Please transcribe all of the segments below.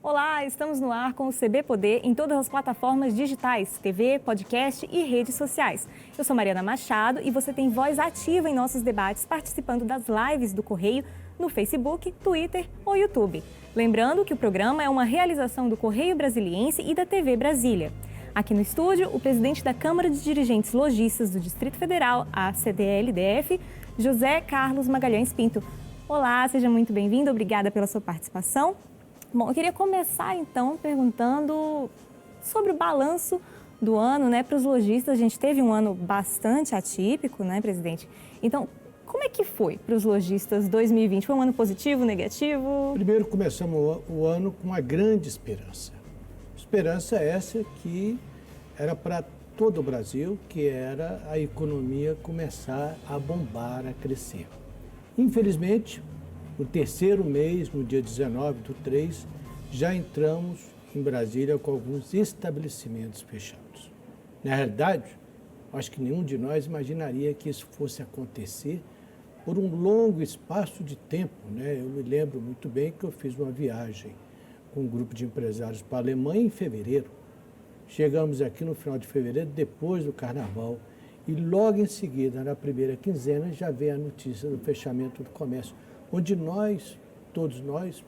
Olá, estamos no ar com o CB Poder em todas as plataformas digitais, TV, podcast e redes sociais. Eu sou Mariana Machado e você tem voz ativa em nossos debates participando das lives do Correio no Facebook, Twitter ou YouTube. Lembrando que o programa é uma realização do Correio Brasiliense e da TV Brasília. Aqui no estúdio, o presidente da Câmara de Dirigentes Lojistas do Distrito Federal, a CDL-DF, José Carlos Magalhães Pinto. Olá, seja muito bem-vindo, obrigada pela sua participação. Bom, eu queria começar então perguntando sobre o balanço do ano, para os lojistas. A gente teve um ano bastante atípico, presidente? Então, como é que foi para os lojistas 2020? Foi um ano positivo, negativo? Primeiro, começamos o ano com uma grande esperança. Esperança essa que era para todo o Brasil, que era a economia começar a bombar, a crescer. Infelizmente, no terceiro mês, no dia 19/3, já entramos em Brasília com alguns estabelecimentos fechados. Na realidade, acho que nenhum de nós imaginaria que isso fosse acontecer por um longo espaço de tempo. Eu me lembro muito bem que eu fiz uma viagem com um grupo de empresários para a Alemanha em fevereiro. Chegamos aqui no final de fevereiro, depois do Carnaval, e logo em seguida, na primeira quinzena, já veio a notícia do fechamento do comércio, onde nós, todos nós,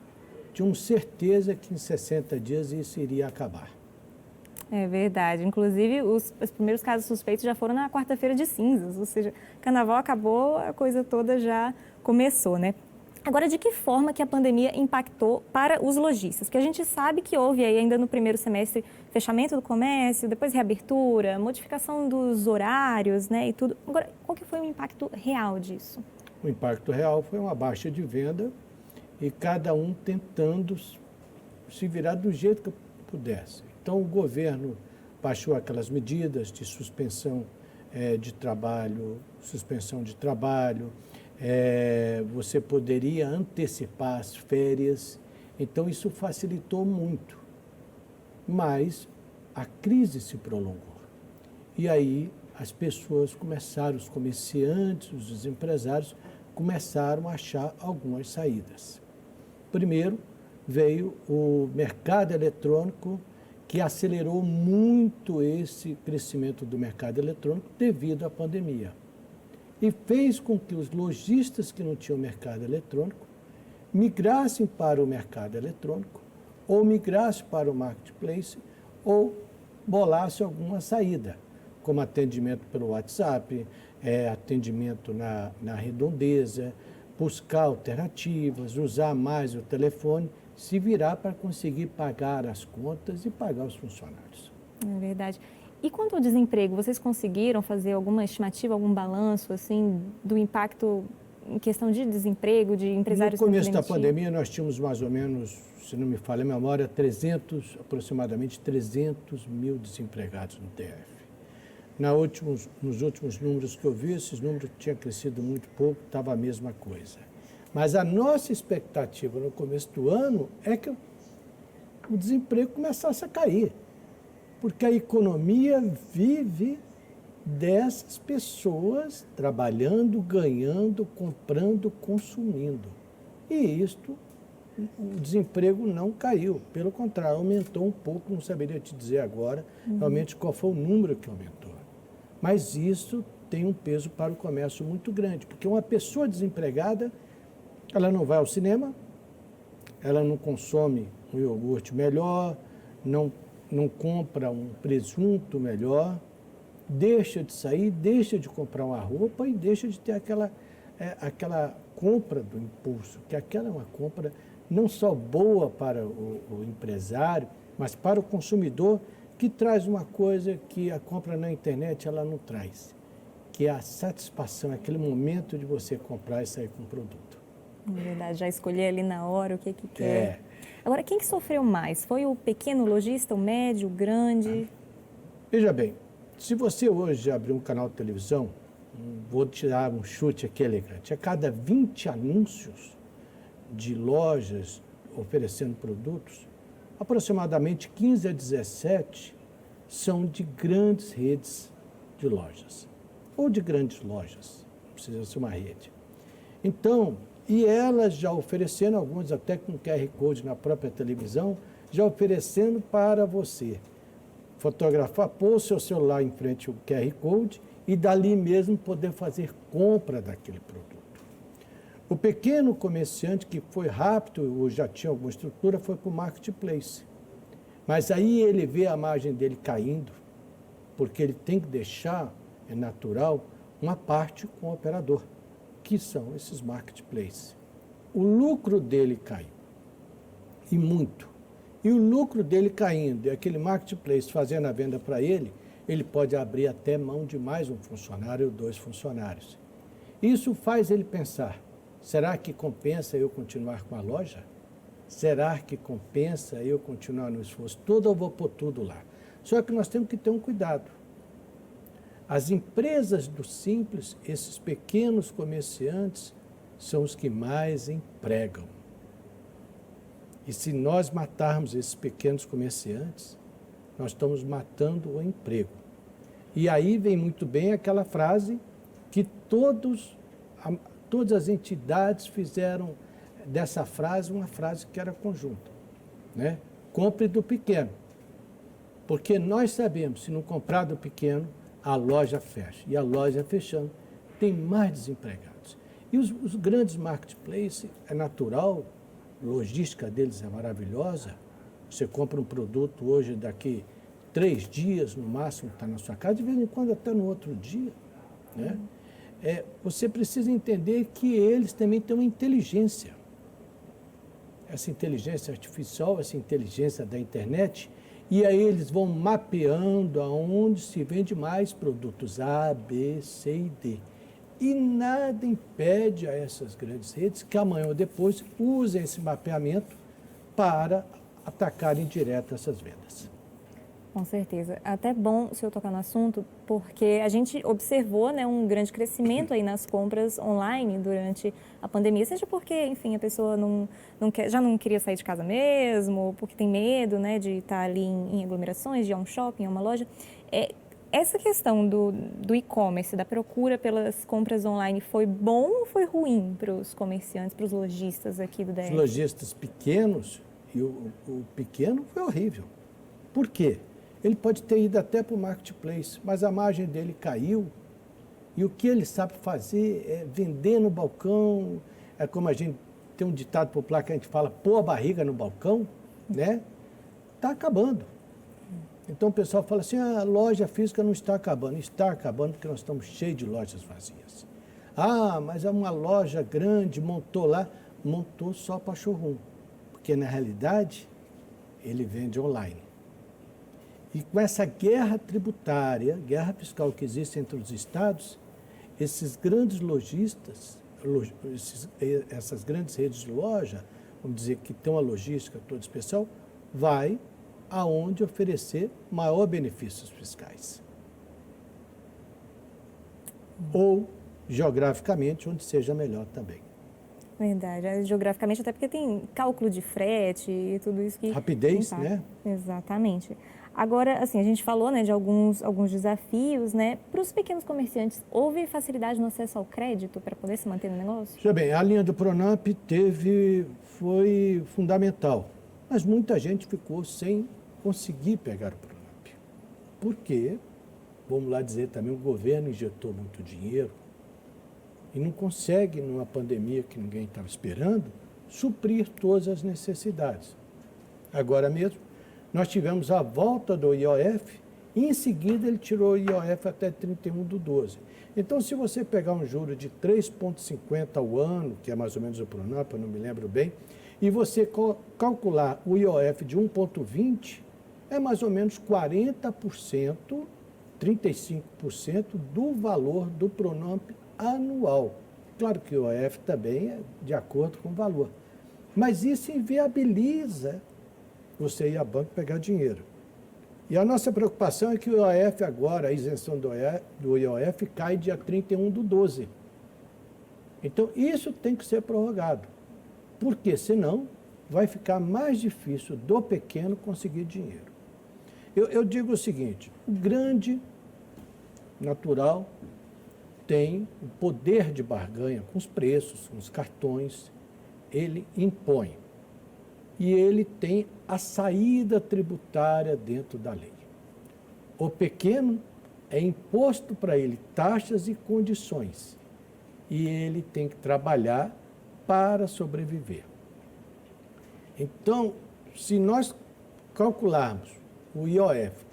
tínhamos certeza que em 60 dias isso iria acabar. É verdade. Inclusive, os primeiros casos suspeitos já foram na quarta-feira de cinzas, ou seja, Carnaval acabou, a coisa toda já começou, Agora, de que forma que a pandemia impactou para os lojistas? Porque a gente sabe que houve aí ainda no primeiro semestre fechamento do comércio, depois reabertura, modificação dos horários, e tudo. Agora, qual que foi o impacto real disso? O impacto real foi uma baixa de venda e cada um tentando se virar do jeito que pudesse. Então, o governo baixou aquelas medidas de suspensão de trabalho, você poderia antecipar as férias, então isso facilitou muito. Mas a crise se prolongou. E aí as pessoas começaram, os comerciantes, os empresários, começaram a achar algumas saídas. Primeiro, veio o mercado eletrônico, que acelerou muito esse crescimento do mercado eletrônico devido à pandemia. E fez com que os lojistas que não tinham mercado eletrônico migrassem para o mercado eletrônico, ou migrassem para o marketplace, ou bolassem alguma saída, como atendimento pelo WhatsApp, atendimento na redondeza, buscar alternativas, usar mais o telefone, se virar para conseguir pagar as contas e pagar os funcionários. É verdade. E quanto ao desemprego, vocês conseguiram fazer alguma estimativa, algum balanço do impacto em questão de desemprego, de empresários? No começo da pandemia, nós tínhamos mais ou menos, se não me falha a memória, aproximadamente 300 mil desempregados no DF. Nos últimos números que eu vi, esses números tinham crescido muito pouco, estava a mesma coisa. Mas a nossa expectativa no começo do ano é que o desemprego começasse a cair, porque a economia vive dessas pessoas trabalhando, ganhando, comprando, consumindo. E isto, o desemprego não caiu, pelo contrário, aumentou um pouco, não saberia te dizer agora realmente qual foi o número que aumentou. Mas isso tem um peso para o comércio muito grande, porque uma pessoa desempregada, ela não vai ao cinema, ela não consome um iogurte melhor, não compra um presunto melhor, deixa de sair, deixa de comprar uma roupa e deixa de ter aquela compra do impulso, que aquela é uma compra não só boa para o empresário, mas para o consumidor, que traz uma coisa que a compra na internet ela não traz, que é a satisfação, aquele momento de você comprar e sair com o produto. É verdade, já escolher ali na hora o que quer. Agora, quem que sofreu mais? Foi o pequeno lojista, o médio, o grande? Veja bem, se você hoje abrir um canal de televisão, vou tirar um chute aqui elegante, a cada 20 anúncios de lojas oferecendo produtos, aproximadamente 15 a 17 são de grandes redes de lojas, ou de grandes lojas, não precisa ser uma rede. Então, e elas já oferecendo, algumas até com QR Code na própria televisão, já oferecendo para você fotografar, pôr o seu celular em frente ao QR Code e dali mesmo poder fazer compra daquele produto. O pequeno comerciante que foi rápido ou já tinha alguma estrutura foi para o marketplace. Mas aí ele vê a margem dele caindo, porque ele tem que deixar, é natural, uma parte com o operador, que são esses marketplaces. O lucro dele caiu, e muito. E o lucro dele caindo, e aquele marketplace fazendo a venda para ele, ele pode abrir até mão de mais um funcionário ou 2 funcionários. Isso faz ele pensar, será que compensa eu continuar com a loja? Será que compensa eu continuar no esforço todo ou vou pôr tudo lá? Só que nós temos que ter um cuidado. As empresas do simples, esses pequenos comerciantes, são os que mais empregam. E se nós matarmos esses pequenos comerciantes, nós estamos matando o emprego. E aí vem muito bem aquela frase que todas as entidades fizeram dessa frase uma frase que era conjunta, né? Compre do pequeno. Porque nós sabemos, se não comprar do pequeno, a loja fecha. E a loja fechando, tem mais desempregados. E os grandes marketplaces, é natural, a logística deles é maravilhosa. Você compra um produto hoje, daqui 3 dias, no máximo, está na sua casa, de vez em quando até no outro dia, né? Você precisa entender que eles também têm uma inteligência. Essa inteligência artificial, essa inteligência da internet, e aí eles vão mapeando aonde se vende mais produtos A, B, C e D. E nada impede a essas grandes redes que amanhã ou depois usem esse mapeamento para atacarem direto essas vendas. Com certeza. Até bom o senhor tocar no assunto, porque a gente observou, né, um grande crescimento aí nas compras online durante a pandemia, seja porque, enfim, a pessoa já não queria sair de casa mesmo, porque tem medo, né, de estar ali em aglomerações, de ir a um shopping, a uma loja. Essa questão do e-commerce, da procura pelas compras online, foi bom ou foi ruim para os comerciantes, para os lojistas aqui do DF? Os lojistas pequenos, e o pequeno foi horrível. Por quê? Ele pode ter ido até para o marketplace, mas a margem dele caiu. E o que ele sabe fazer é vender no balcão. É como a gente tem um ditado popular que a gente fala, pôr a barriga no balcão, né? Está acabando. Então o pessoal fala assim, a loja física não está acabando. Está acabando porque nós estamos cheios de lojas vazias. Ah, mas é uma loja grande, montou lá. Montou só para showroom. Porque na realidade ele vende online. E com essa guerra tributária, guerra fiscal que existe entre os estados, esses grandes lojistas, essas grandes redes de loja, vamos dizer que tem uma logística toda especial, vai aonde oferecer maior benefícios fiscais. Ou, geograficamente, onde seja melhor também. Verdade, geograficamente, até porque tem cálculo de frete e tudo isso que... Rapidez, né? Exatamente. Agora, assim, a gente falou, né, de alguns desafios, né? Para os pequenos comerciantes, houve facilidade no acesso ao crédito para poder se manter no negócio? Veja bem, a linha do Pronamp foi fundamental, mas muita gente ficou sem conseguir pegar o Pronamp. Por quê? Vamos lá dizer também, o governo injetou muito dinheiro e não consegue, numa pandemia que ninguém estava esperando, suprir todas as necessidades. Agora mesmo, nós tivemos a volta do IOF e, em seguida, ele tirou o IOF até 31/12. Então, se você pegar um juro de 3,50 ao ano, que é mais ou menos o Pronamp, eu não me lembro bem, e você calcular o IOF de 1,20, é mais ou menos 40%, 35% do valor do Pronamp anual. Claro que o IOF também é de acordo com o valor. Mas isso inviabiliza você ir a banco pegar dinheiro. E a nossa preocupação é que o IOF agora, a isenção do IOF, cai dia 31/12. Então, isso tem que ser prorrogado. Porque, senão, vai ficar mais difícil do pequeno conseguir dinheiro. Eu digo o seguinte, o grande, natural, tem o poder de barganha com os preços, com os cartões, ele impõe. e ele tem a saída tributária dentro da lei. O pequeno é imposto para ele taxas e condições, e ele tem que trabalhar para sobreviver. Então, se nós calcularmos o IOF,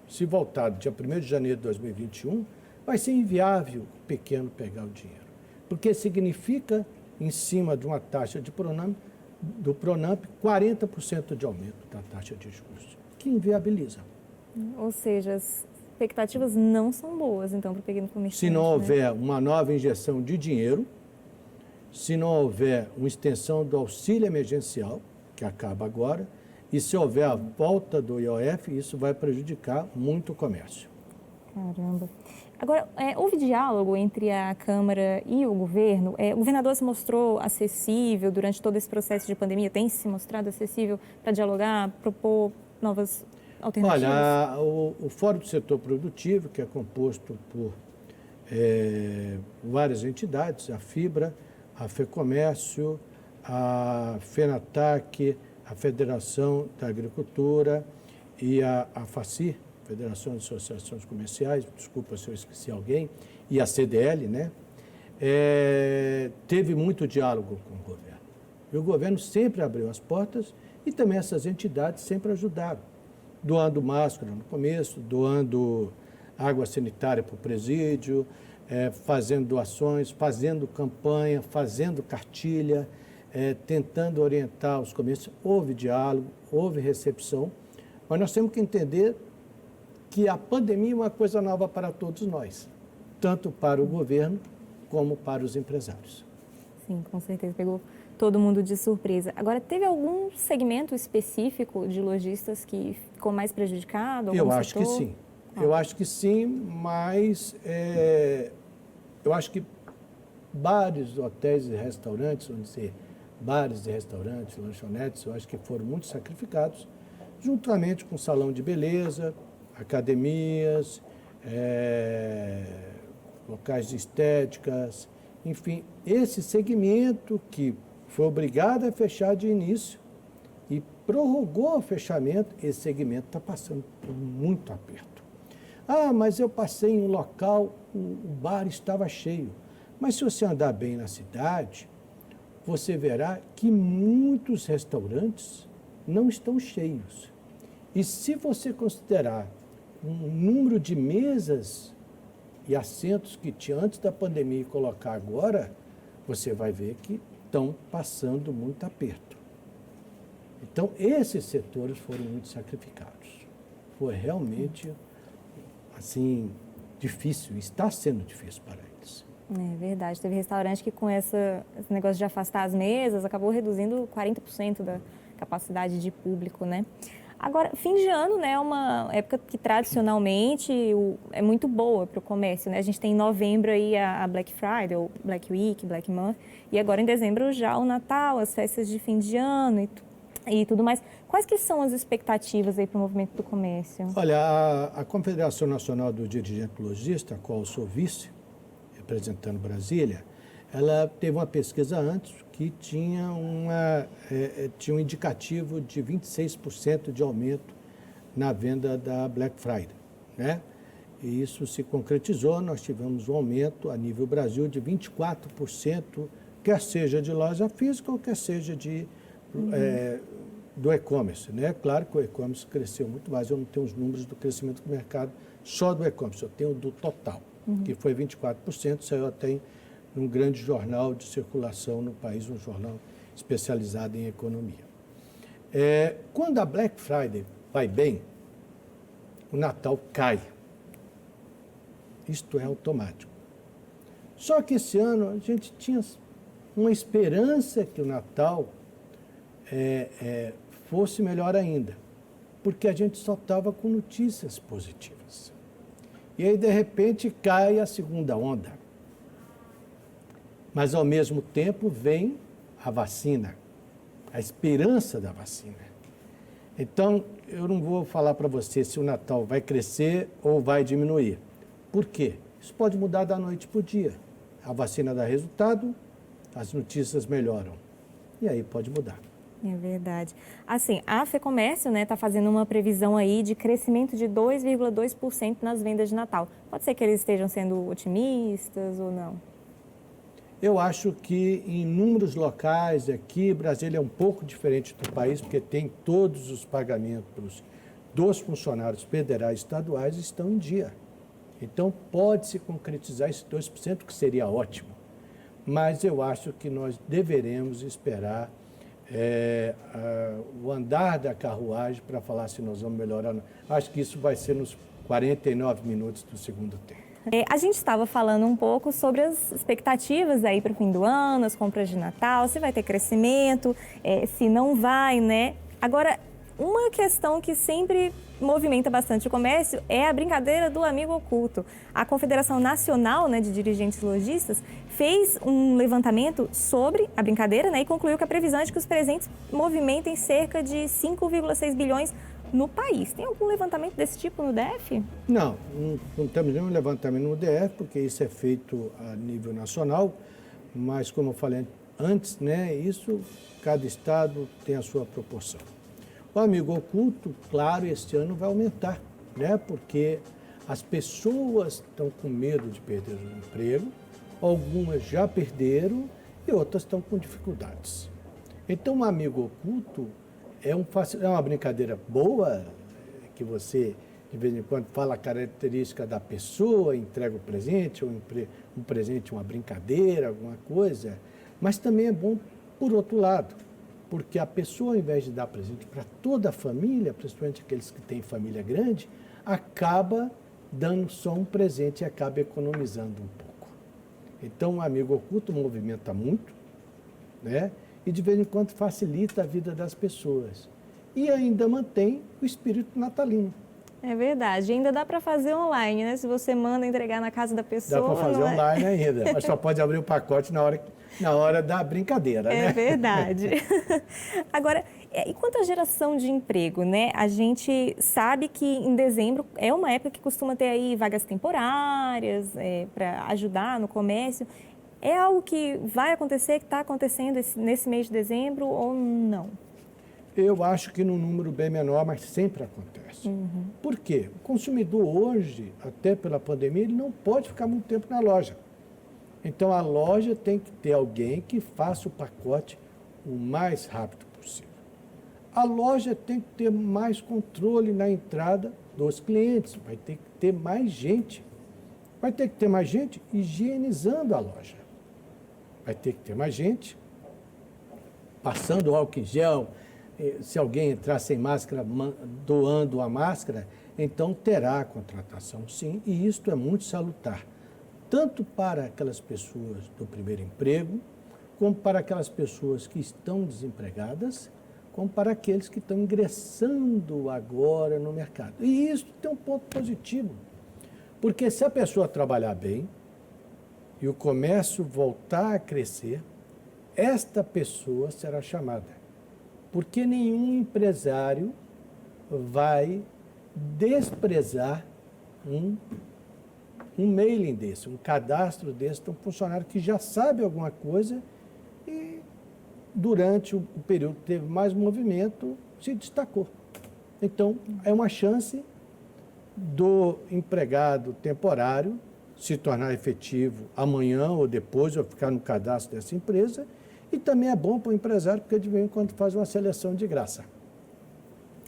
se voltar do dia 1º de janeiro de 2021, vai ser inviável o pequeno pegar o dinheiro, porque significa, em cima de uma taxa de do Pronamp, 40% de aumento da taxa de juros, que inviabiliza. Ou seja, as expectativas não são boas, então, para o pequeno comerciante. Se não houver uma nova injeção de dinheiro, se não houver uma extensão do auxílio emergencial, que acaba agora, e se houver a volta do IOF, isso vai prejudicar muito o comércio. Caramba. Agora, houve diálogo entre a Câmara e o governo? O governador se mostrou acessível durante todo esse processo de pandemia? Tem se mostrado acessível para dialogar, propor novas alternativas? Olha, o Fórum do Setor Produtivo, que é composto por várias entidades, a FIBRA, a FEComércio, a FENATAC, a Federação da Agricultura e a FACIR, Federação de Associações Comerciais, desculpa se eu esqueci alguém, e a CDL, né? Teve muito diálogo com o governo. E o governo sempre abriu as portas e também essas entidades sempre ajudaram, doando máscara no começo, doando água sanitária para o presídio, fazendo doações, fazendo campanha, fazendo cartilha, tentando orientar os comércios. Houve diálogo, houve recepção, mas nós temos que entender que a pandemia é uma coisa nova para todos nós, tanto para o governo como para os empresários. Sim, com certeza, pegou todo mundo de surpresa. Agora, teve algum segmento específico de lojistas que ficou mais prejudicado? Eu acho que sim. Eu acho que sim, mas eu acho que bares, hotéis e restaurantes, vamos dizer, bares e restaurantes, lanchonetes, eu acho que foram muito sacrificados, juntamente com salão de beleza, academias, locais de estéticas, enfim, esse segmento que foi obrigado a fechar de início e prorrogou o fechamento, esse segmento está passando por muito aperto. Ah, mas eu passei em um local, o bar estava cheio. Mas se você andar bem na cidade, você verá que muitos restaurantes não estão cheios. E se você considerar um número de mesas e assentos que tinha antes da pandemia e colocar agora, você vai ver que estão passando muito aperto. Então, esses setores foram muito sacrificados. Foi realmente, assim, difícil, está sendo difícil para eles. É verdade. Teve restaurante que com esse negócio de afastar as mesas acabou reduzindo 40% da capacidade de público, né? Agora, fim de ano, né, é uma época que tradicionalmente é muito boa para o comércio, né? A gente tem em novembro aí a Black Friday, ou Black Week, Black Month, e agora em dezembro já o Natal, as festas de fim de ano e tudo mais. Quais que são as expectativas aí para o movimento do comércio? Olha, a Confederação Nacional do Dirigente Logista, a qual eu sou vice, representando Brasília, ela teve uma pesquisa antes que tinha um indicativo de 26% de aumento na venda da Black Friday, né? E isso se concretizou, nós tivemos um aumento a nível Brasil de 24%, quer seja de loja física ou quer seja do e-commerce, né? Claro que o e-commerce cresceu muito mais, eu não tenho os números do crescimento do mercado só do e-commerce, eu tenho do total, que foi 24%, saiu até num grande jornal de circulação no país, um jornal especializado em economia. Quando a Black Friday vai bem, o Natal cai. Isto é automático. Só que esse ano a gente tinha uma esperança que o Natal fosse melhor ainda, porque a gente só estava com notícias positivas. E aí, de repente, cai a segunda onda. Mas, ao mesmo tempo, vem a vacina, a esperança da vacina. Então, eu não vou falar para você se o Natal vai crescer ou vai diminuir. Por quê? Isso pode mudar da noite para o dia. A vacina dá resultado, as notícias melhoram. E aí pode mudar. É verdade. Assim, a FEComércio, né, está fazendo uma previsão aí de crescimento de 2,2% nas vendas de Natal. Pode ser que eles estejam sendo otimistas ou não? Eu acho que em números locais aqui, Brasília é um pouco diferente do país, porque tem todos os pagamentos dos funcionários federais e estaduais estão em dia. Então, pode-se concretizar esse 2%, que seria ótimo. Mas eu acho que nós deveremos esperar o andar da carruagem para falar se nós vamos melhorar. Acho que isso vai ser nos 49 minutos do segundo tempo. A gente estava falando um pouco sobre as expectativas aí para o fim do ano, as compras de Natal, se vai ter crescimento, se não vai, né? Agora, uma questão que sempre movimenta bastante o comércio é a brincadeira do amigo oculto. A Confederação Nacional, né, de Dirigentes Lojistas fez um levantamento sobre a brincadeira, né, e concluiu que a previsão é de que os presentes movimentem cerca de 5,6 bilhões no país. Tem algum levantamento desse tipo no DF? Não temos nenhum levantamento no DF, porque isso é feito a nível nacional, mas como eu falei antes, né, isso, cada estado tem a sua proporção. O amigo oculto, claro, este ano vai aumentar, né, porque as pessoas estão com medo de perder o emprego, algumas já perderam e outras estão com dificuldades. Então, o amigo oculto é uma brincadeira boa, que você, de vez em quando, fala a característica da pessoa, entrega o presente, ou um presente, uma brincadeira, alguma coisa, mas também é bom por outro lado, porque a pessoa, ao invés de dar presente para toda a família, principalmente aqueles que têm família grande, acaba dando só um presente e acaba economizando um pouco. Então, o amigo oculto movimenta muito, né? E de vez em quando facilita a vida das pessoas. E ainda mantém o espírito natalino. É verdade. Ainda dá para fazer online, né? Se você manda entregar na casa da pessoa. Dá para fazer online ainda, mas só pode abrir o pacote na hora da brincadeira, né? É verdade. Agora, e quanto à geração de emprego, né? A gente sabe que em dezembro é uma época que costuma ter aí vagas temporárias para ajudar no comércio. É algo que vai acontecer, que está acontecendo nesse mês de dezembro ou não? Eu acho que num número bem menor, mas sempre acontece. Por quê? O consumidor hoje, até pela pandemia, ele não pode ficar muito tempo na loja. Então, a loja tem que ter alguém que faça o pacote o mais rápido possível. A loja tem que ter mais controle na entrada dos clientes, vai ter que ter mais gente. Vai ter que ter mais gente higienizando a loja. Vai ter que ter mais gente passando álcool em gel. Se alguém entrar sem máscara, doando a máscara, então terá a contratação, sim, e isto é muito salutar, tanto para aquelas pessoas do primeiro emprego, como para aquelas pessoas que estão desempregadas, como para aqueles que estão ingressando agora no mercado. E isso tem um ponto positivo, porque se a pessoa trabalhar bem e o comércio voltar a crescer, esta pessoa será chamada. Porque nenhum empresário vai desprezar um mailing desse, um cadastro desse, de um funcionário que já sabe alguma coisa e durante o período que teve mais movimento se destacou. Então, é uma chance do empregado temporário se tornar efetivo amanhã ou depois, ou ficar no cadastro dessa empresa. E também é bom para o empresário, porque de vez em quando faz uma seleção de graça.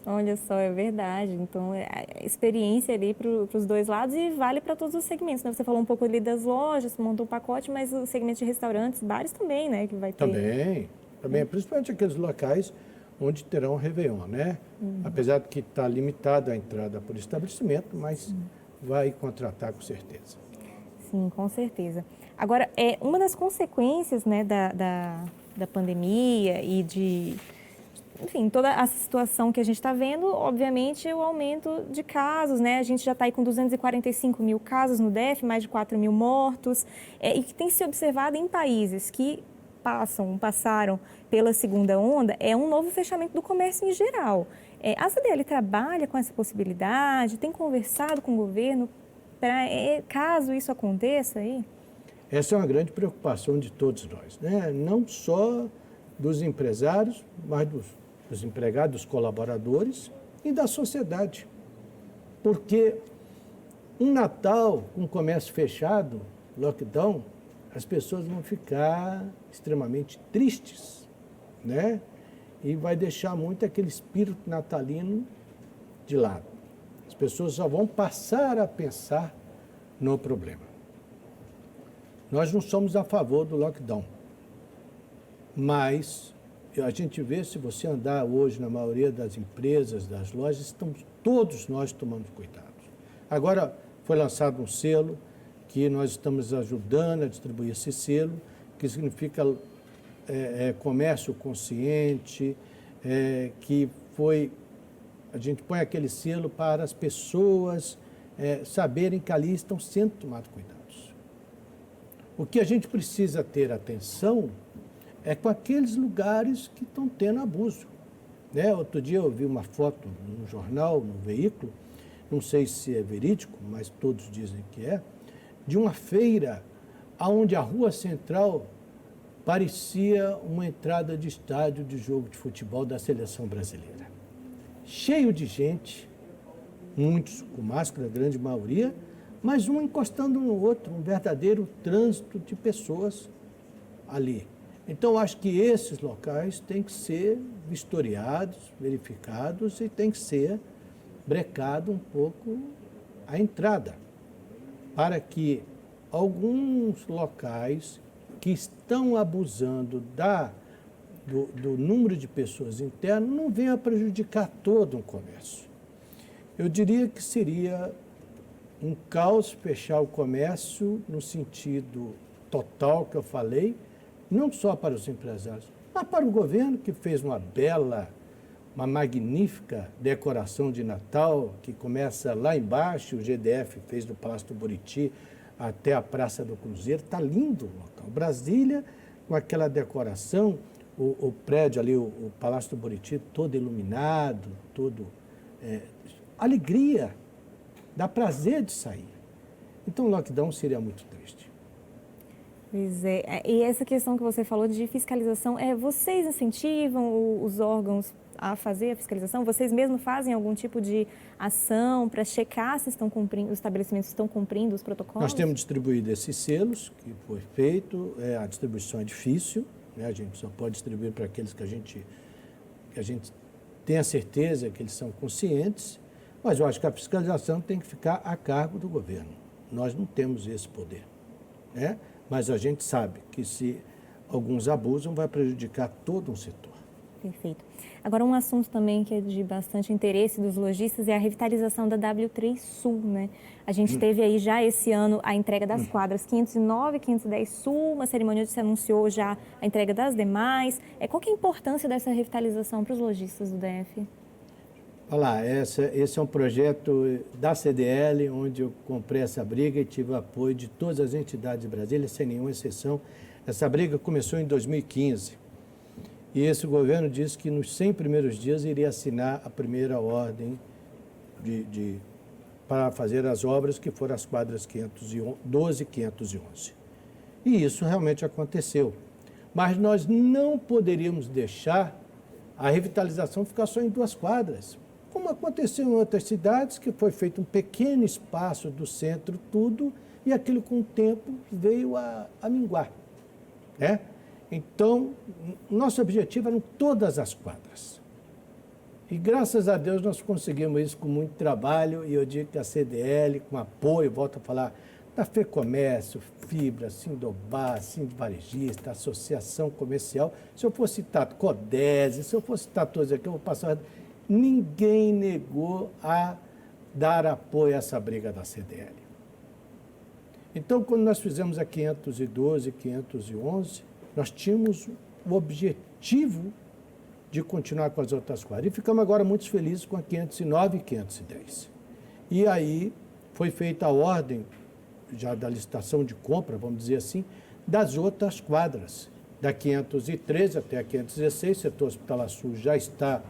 Olha só, é verdade. Então, a experiência ali para os dois lados e vale para todos os segmentos, né? Você falou um pouco ali das lojas, montou um pacote, mas o segmento de restaurantes, bares também, né? Que vai ter. Também, principalmente aqueles locais onde terão Réveillon, né? Apesar de que está limitado a entrada por estabelecimento, mas vai contratar com certeza. Sim, com certeza. Agora, uma das consequências, né, da pandemia e enfim, toda a situação que a gente está vendo, obviamente, é o aumento de casos, né? A gente já está aí com 245 mil casos no DF, mais de 4 mil mortos, e que tem se observado em países que passaram pela segunda onda, é um novo fechamento do comércio em geral. A CDL trabalha com essa possibilidade, tem conversado com o governo para, caso isso aconteça aí? Essa é uma grande preocupação de todos nós, né? Não só dos empresários, mas dos empregados, dos colaboradores e da sociedade. Porque um Natal com o comércio fechado, lockdown, as pessoas vão ficar extremamente tristes, né? E vai deixar muito aquele espírito natalino de lado. As pessoas só vão passar a pensar no problema. Nós não somos a favor do lockdown, mas a gente vê, se você andar hoje na maioria das empresas, das lojas, estamos todos nós tomando cuidado. Agora foi lançado um selo que nós estamos ajudando a distribuir esse selo, que significa comércio consciente, que foi, a gente põe aquele selo para as pessoas saberem que ali estão sendo tomados cuidados. O que a gente precisa ter atenção é com aqueles lugares que estão tendo abuso. Né? Outro dia eu vi uma foto no jornal, no veículo, não sei se é verídico, mas todos dizem que é, de uma feira onde a rua central parecia uma entrada de estádio de jogo de futebol da seleção brasileira. Cheio de gente, muitos com máscara, a grande maioria, mas um encostando no outro, um verdadeiro trânsito de pessoas ali. Então, acho que esses locais têm que ser vistoriados, verificados e tem que ser brecado um pouco a entrada, para que alguns locais que estão abusando do número de pessoas internas não venham a prejudicar todo o comércio. Eu diria que seria um caos fechar o comércio no sentido total que eu falei, não só para os empresários, mas para o governo, que fez uma magnífica decoração de Natal, que começa lá embaixo, o GDF fez do Palácio do Buriti até a Praça do Cruzeiro, está lindo o local. Brasília, com aquela decoração, o prédio ali, o Palácio do Buriti, todo iluminado, todo... alegria, dá prazer de sair. Então o lockdown seria muito triste. Pois é. E essa questão que você falou de fiscalização, vocês incentivam os órgãos a fazer a fiscalização? Vocês mesmos fazem algum tipo de ação para checar se estão cumprindo, os estabelecimentos estão cumprindo os protocolos? Nós temos distribuído esses selos, que foi feito, a distribuição é difícil, né? A gente só pode distribuir para aqueles que a gente tem a certeza que eles são conscientes, mas eu acho que a fiscalização tem que ficar a cargo do governo. Nós não temos esse poder, né? Mas a gente sabe que se alguns abusam, vai prejudicar todo um setor. Perfeito. Agora, um assunto também que é de bastante interesse dos lojistas é a revitalização da W3 Sul, né? A gente teve aí já esse ano a entrega das quadras 509 e 510 Sul, uma cerimônia onde se anunciou já a entrega das demais. Qual que é a importância dessa revitalização para os lojistas do DF? Olha lá, esse é um projeto da CDL, onde eu comprei essa briga e tive o apoio de todas as entidades de Brasília, sem nenhuma exceção. Essa briga começou em 2015 e esse governo disse que nos 100 primeiros dias iria assinar a primeira ordem para fazer as obras, que foram as quadras 512 e 511. E isso realmente aconteceu. Mas nós não poderíamos deixar a revitalização ficar só em 2 quadras. Como aconteceu em outras cidades, que foi feito um pequeno espaço do centro, tudo, e aquilo com o tempo veio a minguar. Né? Então, nosso objetivo eram todas as quadras. E graças a Deus nós conseguimos isso com muito trabalho, e eu digo que a CDL, com apoio, volto a falar, da FEComércio, Fibra, Sindobar, Sindivarejista, Associação Comercial, se eu for citar Codese, se eu for citar todos aqui, eu vou passar... Ninguém negou a dar apoio a essa briga da CDL. Então, quando nós fizemos a 512 e 511, nós tínhamos o objetivo de continuar com as outras quadras. E ficamos agora muito felizes com a 509 e 510. E aí foi feita a ordem, já da licitação de compra, vamos dizer assim, das outras quadras, da 513 até a 516, o setor hospitalar sul já está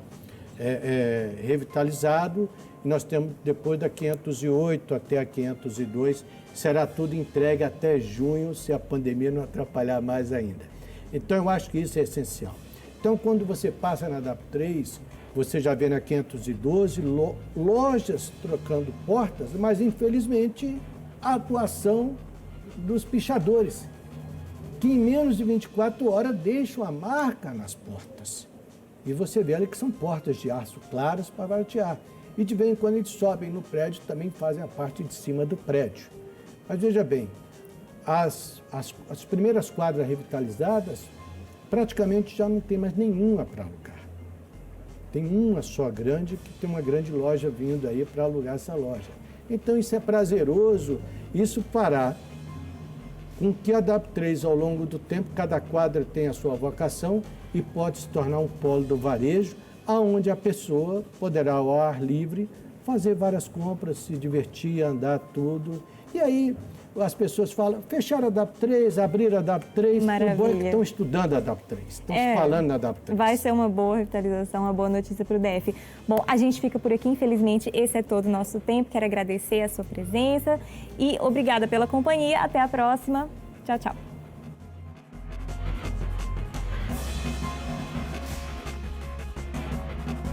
revitalizado, e nós temos depois da 508 até a 502, será tudo entregue até junho, se a pandemia não atrapalhar mais ainda. Então, eu acho que isso é essencial. Então, quando você passa na DAP3, você já vê na 512 lojas trocando portas, mas, infelizmente, a atuação dos pichadores, que em menos de 24 horas deixam a marca nas portas. E você vê ali que são portas de aço claras para baratear. E de vez em quando eles sobem no prédio, também fazem a parte de cima do prédio. Mas veja bem, as primeiras quadras revitalizadas, praticamente já não tem mais nenhuma para alugar. Tem uma só grande, que tem uma grande loja vindo aí para alugar essa loja. Então isso é prazeroso, isso fará com que a DAP3, ao longo do tempo, cada quadra tem a sua vocação e pode se tornar um polo do varejo, aonde a pessoa poderá, ao ar livre, fazer várias compras, se divertir, andar tudo. E aí as pessoas falam, fecharam a DAP3, abriram a DAP3, o bom é que estão estudando a DAP3, estão se falando na DAP3. Vai ser uma boa revitalização, uma boa notícia para o DF. Bom, a gente fica por aqui, infelizmente, esse é todo o nosso tempo. Quero agradecer a sua presença e obrigada pela companhia. Até a próxima. Tchau, tchau.